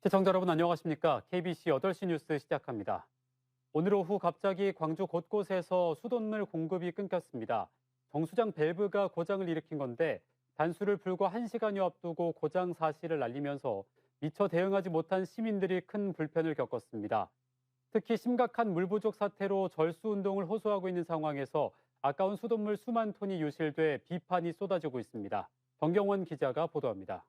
시청자 여러분 안녕하십니까? KBC 8시 뉴스 시작합니다. 오늘 오후 갑자기 광주 곳곳에서 수돗물 공급이 끊겼습니다. 정수장 밸브가 고장을 일으킨 건데 단수를 불과 1시간여 앞두고 고장 사실을 알리면서 미처 대응하지 못한 시민들이 큰 불편을 겪었습니다. 특히 심각한 물 부족 사태로 절수 운동을 호소하고 있는 상황에서 아까운 수돗물 수만 톤이 유실돼 비판이 쏟아지고 있습니다. 정경원 기자가 보도합니다.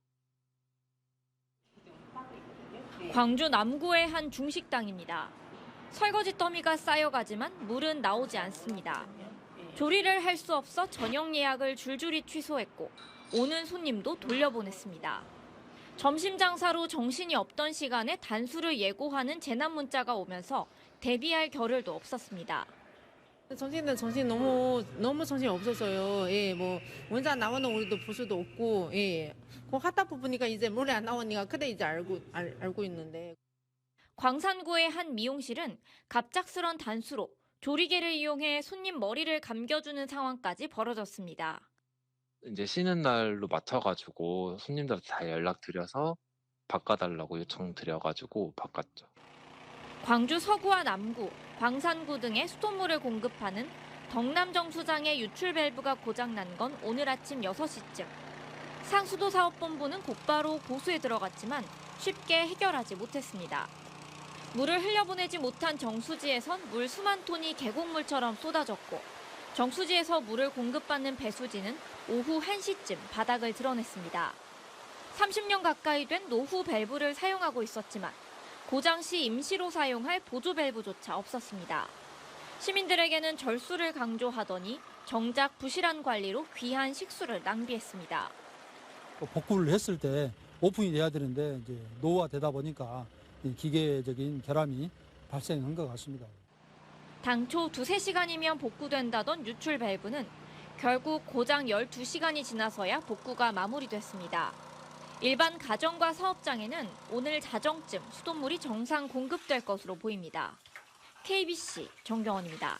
광주 남구의 한 중식당입니다. 설거지 더미가 쌓여가지만 물은 나오지 않습니다. 조리를 할 수 없어 저녁 예약을 줄줄이 취소했고 오는 손님도 돌려보냈습니다. 점심 장사로 정신이 없던 시간에 단수를 예고하는 재난 문자가 오면서 대비할 겨를도 없었습니다. 정신 너무 정신이 없었어요. 예, 뭐 원자 나오는 우리도 볼 수도 없고, 예. 그 하다 보니까 이제 물이 안 나오니까 그때 이제 알고 있는데. 광산구의 한 미용실은 갑작스런 단수로 조리개를 이용해 손님 머리를 감겨주는 상황까지 벌어졌습니다. 이제 쉬는 날로 맞춰가지고 손님들한테 다 연락드려서 바꿔달라고 요청드려가지고 바꿨죠. 광주 서구와 남구, 광산구 등의 수돗물을 공급하는 덕남정수장의 유출 밸브가 고장난 건 오늘 아침 6시쯤. 상수도사업본부는 곧바로 보수에 들어갔지만 쉽게 해결하지 못했습니다. 물을 흘려보내지 못한 정수지에선 물 수만 톤이 계곡물처럼 쏟아졌고 정수지에서 물을 공급받는 배수지는 오후 1시쯤 바닥을 드러냈습니다. 30년 가까이 된 노후 밸브를 사용하고 있었지만 고장 시 임시로 사용할 보조 밸브조차 없었습니다. 시민들에게는 절수를 강조하더니 정작 부실한 관리로 귀한 식수를 낭비했습니다. 복구를 했을 때 오픈이 돼야 되는데 이제 노후화되다 보니까 기계적인 결함이 발생한 것 같습니다. 당초 2-3시간이면 복구된다던 유출 밸브는 결국 고장 12시간이 지나서야 복구가 마무리됐습니다. 일반 가정과 사업장에는 오늘 자정쯤 수돗물이 정상 공급될 것으로 보입니다. KBC 정경원입니다.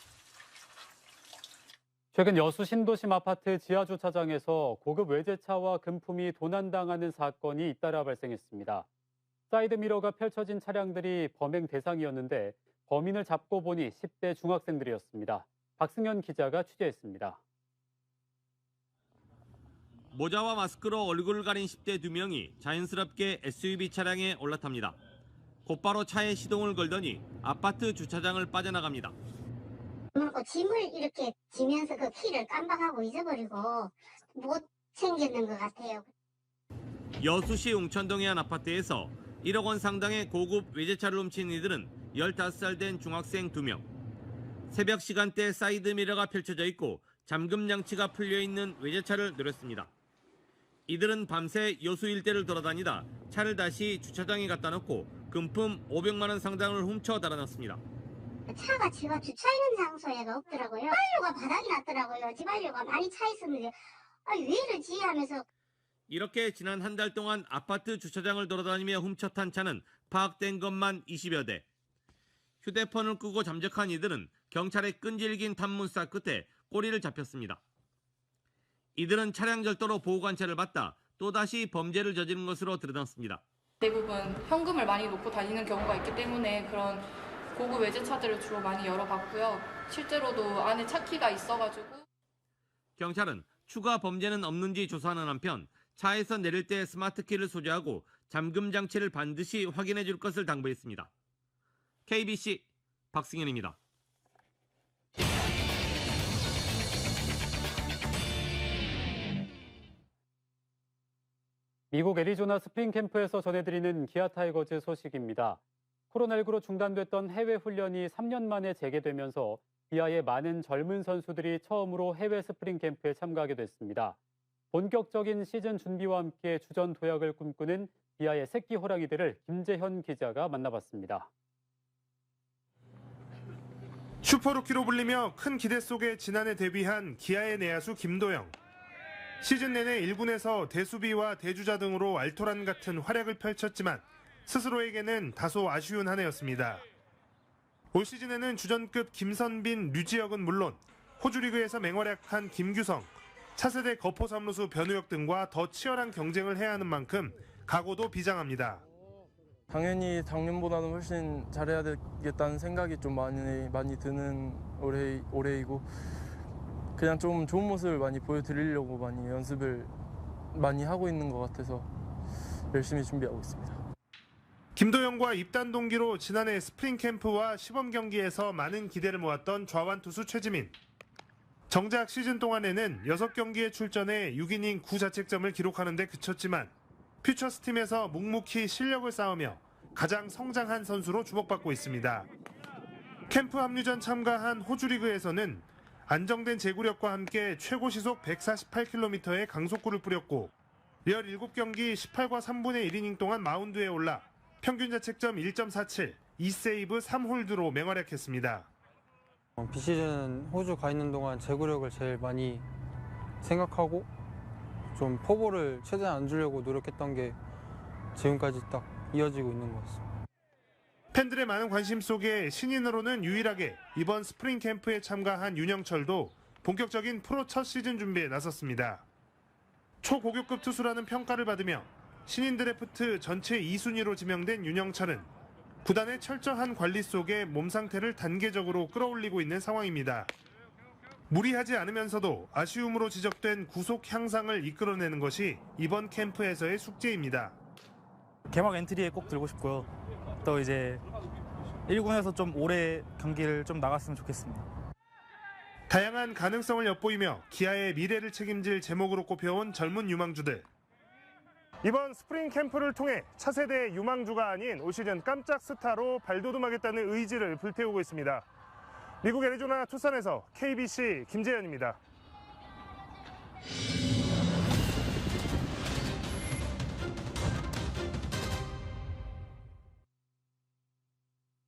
최근 여수 신도심 아파트 지하주차장에서 고급 외제차와 금품이 도난당하는 사건이 잇따라 발생했습니다. 사이드미러가 펼쳐진 차량들이 범행 대상이었는데 범인을 잡고 보니 10대 중학생들이었습니다. 박승현 기자가 취재했습니다. 모자와 마스크로 얼굴을 가린 10대 2명이 자연스럽게 SUV 차량에 올라탑니다. 곧바로 차에 시동을 걸더니 아파트 주차장을 빠져나갑니다. 짐을 이렇게 지면서 그 키를 깜빡하고 잊어버리고 못 챙겼는 것 같아요. 여수시 웅천동의 한 아파트에서 1억 원 상당의 고급 외제차를 훔친 이들은 15살 된 중학생 2명. 새벽 시간대 사이드미러가 펼쳐져 있고 잠금 장치가 풀려 있는 외제차를 노렸습니다. 이들은 밤새 여수 일대를 돌아다니다 차를 다시 주차장에 갖다 놓고 금품 500만 원 상당을 훔쳐 달아났습니다. 차가 제가 주차 있는 장소에가 없더라고요. 지발료가 바닥이 났더라고요. 지발료가 많이 차 있었는데 왜 이러지 하면서. 이렇게 지난 한 달 동안 아파트 주차장을 돌아다니며 훔쳐탄 차는 파악된 것만 20여 대. 휴대폰을 끄고 잠적한 이들은 경찰의 끈질긴 탐문사 끝에 꼬리를 잡혔습니다. 이들은 차량 절도로 보호관찰을 받다 또다시 범죄를 저지른 것으로 드러났습니다. 대부분 현금을 많이 놓고 다니는 경우가 있기 때문에 그런 고급 외제차들을 주로 많이 열어봤고요. 실제로도 안에 차키가 있어가지고. 경찰은 추가 범죄는 없는지 조사하는 한편 차에서 내릴 때 스마트키를 소지하고 잠금 장치를 반드시 확인해 줄 것을 당부했습니다. KBC 박승현입니다. 미국 애리조나 스프링 캠프에서 전해드리는 기아 타이거즈 소식입니다. 코로나19로 중단됐던 해외 훈련이 3년 만에 재개되면서 기아의 많은 젊은 선수들이 처음으로 해외 스프링 캠프에 참가하게 됐습니다. 본격적인 시즌 준비와 함께 주전 도약을 꿈꾸는 기아의 새끼 호랑이들을 김재현 기자가 만나봤습니다. 슈퍼루키로 불리며 큰 기대 속에 지난해 데뷔한 기아의 내야수 김도영. 시즌 내내 1군에서 대수비와 대주자 등으로 알토란 같은 활약을 펼쳤지만 스스로에게는 다소 아쉬운 한 해였습니다. 올 시즌에는 주전급 김선빈, 류지혁은 물론 호주 리그에서 맹활약한 김규성, 차세대 거포 삼루수 변우혁 등과 더 치열한 경쟁을 해야 하는 만큼 각오도 비장합니다. 당연히 작년보다는 훨씬 잘해야 되겠다는 생각이 좀 많이 드는 올해이고 그냥 좀 좋은 모습을 많이 보여드리려고 많이 연습을 많이 하고 있는 것 같아서 열심히 준비하고 있습니다. 김도영과 입단 동기로 지난해 스프링 캠프와 시범 경기에서 많은 기대를 모았던 좌완 투수 최지민. 정작 시즌 동안에는 6경기에 출전해 6이닝 9자책점을 기록하는 데 그쳤지만 퓨처스 팀에서 묵묵히 실력을 쌓으며 가장 성장한 선수로 주목받고 있습니다. 캠프 합류 전 참가한 호주리그에서는 안정된 제구력과 함께 최고 시속 148km의 강속구를 뿌렸고 17경기 18과 3분의 1이닝 동안 마운드에 올라 평균 자책점 1.47, 2세이브 3홀드로 맹활약했습니다. 비시즌 호주 가 있는 동안 제구력을 제일 많이 생각하고 좀 포볼을 최대한 안 주려고 노력했던 게 지금까지 딱 이어지고 있는 것 같습니다. 팬들의 많은 관심 속에 신인으로는 유일하게 이번 스프링 캠프에 참가한 윤영철도 본격적인 프로 첫 시즌 준비에 나섰습니다. 초고교급 투수라는 평가를 받으며 신인 드래프트 전체 2순위로 지명된 윤영철은 구단의 철저한 관리 속에 몸 상태를 단계적으로 끌어올리고 있는 상황입니다. 무리하지 않으면서도 아쉬움으로 지적된 구속 향상을 이끌어내는 것이 이번 캠프에서의 숙제입니다. 개막 엔트리에 꼭 들고 싶고요. 또 이제 1군에서 좀 오래 경기를 좀 나갔으면 좋겠습니다. 다양한 가능성을 엿보이며 기아의 미래를 책임질 제목으로 꼽혀온 젊은 유망주들. 이번 스프링 캠프를 통해 차세대 유망주가 아닌 올 시즌 깜짝 스타로 발돋움하겠다는 의지를 불태우고 있습니다. 미국 애리조나 투싼에서 KBC 김재현입니다.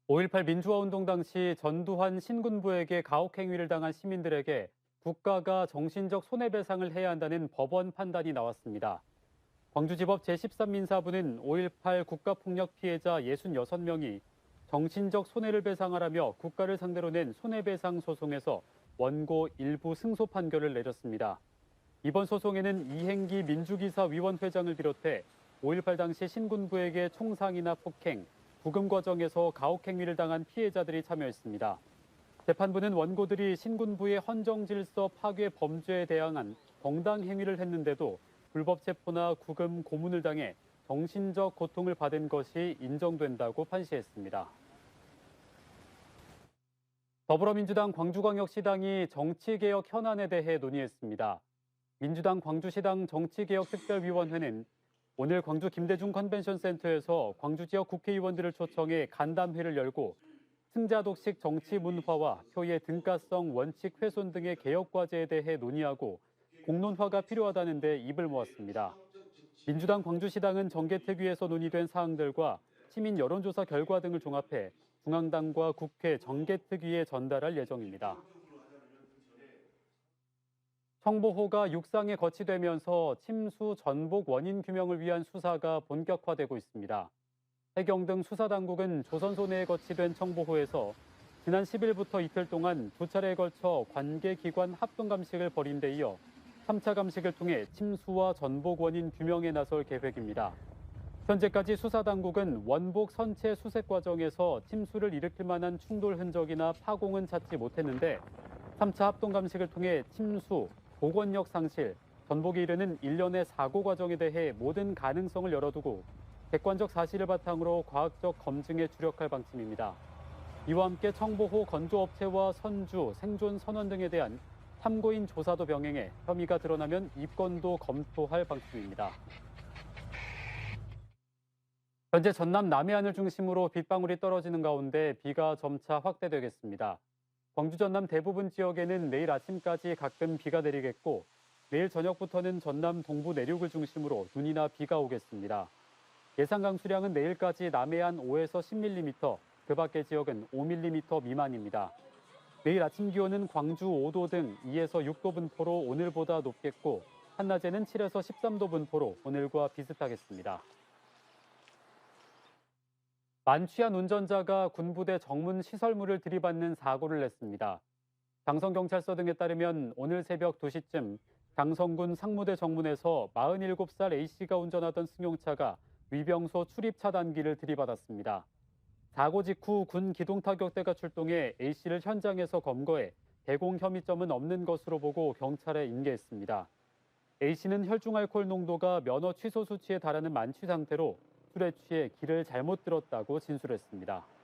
5.18 민주화운동 당시 전두환 신군부에게 가혹행위를 당한 시민들에게 국가가 정신적 손해배상을 해야 한다는 법원 판단이 나왔습니다. 광주지법 제13민사부는 5.18 국가폭력 피해자 66명이 정신적 손해를 배상하라며 국가를 상대로 낸 손해배상 소송에서 원고 일부 승소 판결을 내렸습니다. 이번 소송에는 이행기 민주기사위원 회장을 비롯해 5.18 당시 신군부에게 총상이나 폭행, 구금 과정에서 가혹행위를 당한 피해자들이 참여했습니다. 재판부는 원고들이 신군부의 헌정질서 파괴 범죄에 대항한 정당 행위를 했는데도 불법 체포나 구금, 고문을 당해 정신적 고통을 받은 것이 인정된다고 판시했습니다. 더불어민주당 광주광역시당이 정치개혁 현안에 대해 논의했습니다. 민주당 광주시당 정치개혁특별위원회는 오늘 광주 김대중 컨벤션센터에서 광주 지역 국회의원들을 초청해 간담회를 열고 승자독식 정치 문화와 표의 등가성 원칙 훼손 등의 개혁 과제에 대해 논의하고 공론화가 필요하다는 데 입을 모았습니다. 민주당 광주시당은 정개특위에서 논의된 사항들과 시민 여론조사 결과 등을 종합해 중앙당과 국회 정개특위에 전달할 예정입니다. 청보호가 육상에 거치되면서 침수 전복 원인 규명을 위한 수사가 본격화되고 있습니다. 해경 등 수사당국은 조선소 내에 거치된 청보호에서 지난 10일부터 이틀 동안 2차례에 걸쳐 관계기관 합동감식을 벌인 데 이어 3차 감식을 통해 침수와 전복 원인 규명에 나설 계획입니다. 현재까지 수사당국은 원복 선체 수색 과정에서 침수를 일으킬 만한 충돌 흔적이나 파공은 찾지 못했는데 3차 합동감식을 통해 침수, 복원력 상실, 전복이 이르는 일련의 사고 과정에 대해 모든 가능성을 열어두고 객관적 사실을 바탕으로 과학적 검증에 주력할 방침입니다. 이와 함께 청보호 건조업체와 선주, 생존 선원 등에 대한 참고인 조사도 병행해 혐의가 드러나면 입건도 검토할 방침입니다. 현재 전남 남해안을 중심으로 빗방울이 떨어지는 가운데 비가 점차 확대되겠습니다. 광주 전남 대부분 지역에는 내일 아침까지 가끔 비가 내리겠고 내일 저녁부터는 전남 동부 내륙을 중심으로 눈이나 비가 오겠습니다. 예상 강수량은 내일까지 남해안 5에서 10mm, 그 밖의 지역은 5mm 미만입니다. 내일 아침 기온은 광주 5도 등 2에서 6도 분포로 오늘보다 높겠고 한낮에는 7에서 13도 분포로 오늘과 비슷하겠습니다. 만취한 운전자가 군부대 정문 시설물을 들이받는 사고를 냈습니다. 장성경찰서 등에 따르면 오늘 새벽 2시쯤 장성군 상무대 정문에서 47살 A씨가 운전하던 승용차가 위병소 출입 차단기를 들이받았습니다. 사고 직후 군 기동타격대가 출동해 A씨를 현장에서 검거해 대공 혐의점은 없는 것으로 보고 경찰에 인계했습니다. A씨는 혈중 알코올 농도가 면허 취소 수치에 달하는 만취 상태로 술에 취해 길을 잘못 들었다고 진술했습니다.